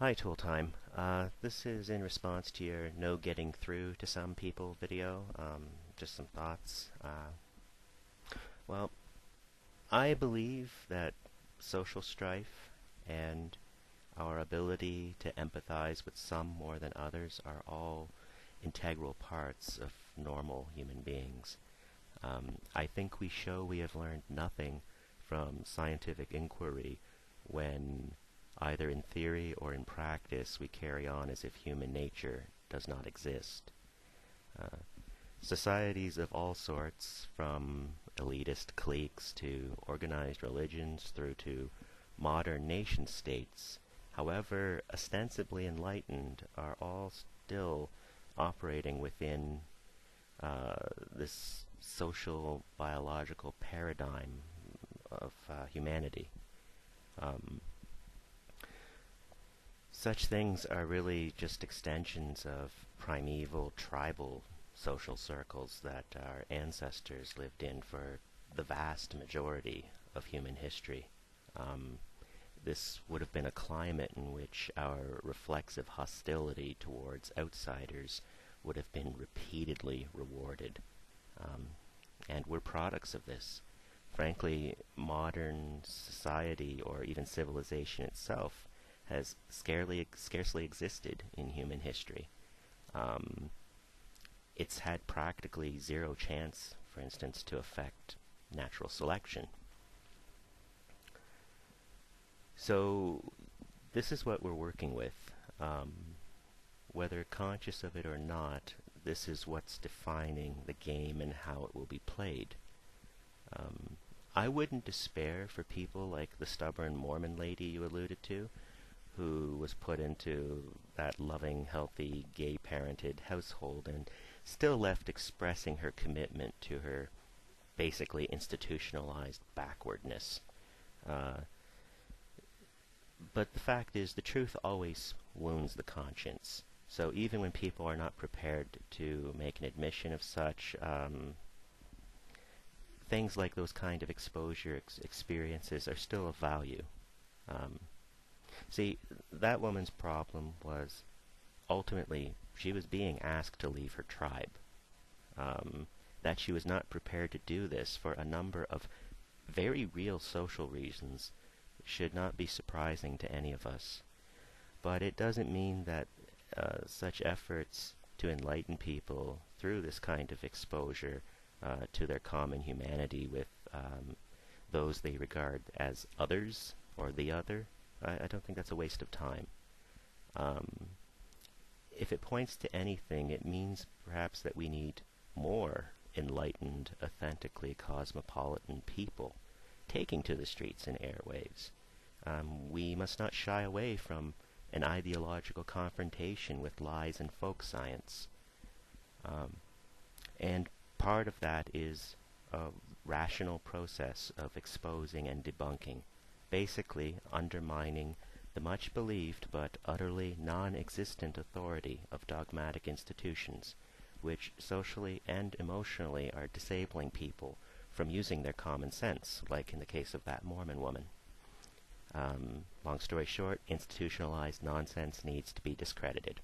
Hi, Tooltime. This is in response to your no getting through to some people video. Just some thoughts. Well, I believe that social strife and our ability to empathize with some more than others are all integral parts of normal human beings. I think we have learned nothing from scientific inquiry when, either in theory or in practice, we carry on as if human nature does not exist. Uh, Societies of all sorts, from elitist cliques to organized religions through to modern nation states, however ostensibly enlightened, are all still operating within this social biological paradigm of humanity. Um, Such things are really just extensions of primeval tribal social circles that our ancestors lived in for the vast majority of human history. Um, this would have been a climate in which our reflexive hostility towards outsiders would have been repeatedly rewarded. Um, and we're products of this. Frankly, modern society or even civilization itself has scarcely existed in human history. Um, it's had practically zero chance, for instance, to affect natural selection. So this is what we're working with. Whether conscious of it or not, this is what's defining the game and how it will be played. Um, I wouldn't despair for people like the stubborn Mormon lady you alluded to, who was put into that loving, healthy, gay-parented household and still left expressing her commitment to her basically institutionalized backwardness. Uh, but the fact is, the truth always wounds the conscience. So even when people are not prepared to make an admission of such, things like those kind of exposure experiences are still of value. Um, See, that woman's problem was ultimately she was being asked to leave her tribe. Um, that she was not prepared to do this for a number of very real social reasons should not be surprising to any of us. But it doesn't mean that such efforts to enlighten people through this kind of exposure to their common humanity with those they regard as others or the other, I don't think that's a waste of time. Um, if it points to anything, it means perhaps that we need more enlightened, authentically cosmopolitan people taking to the streets and airwaves. We must not shy away from an ideological confrontation with lies and folk science. Um, and part of that is a rational process of exposing and debunking, basically undermining the much believed but utterly non-existent authority of dogmatic institutions, which socially and emotionally are disabling people from using their common sense, like in the case of that Mormon woman. Long story short, institutionalized nonsense needs to be discredited.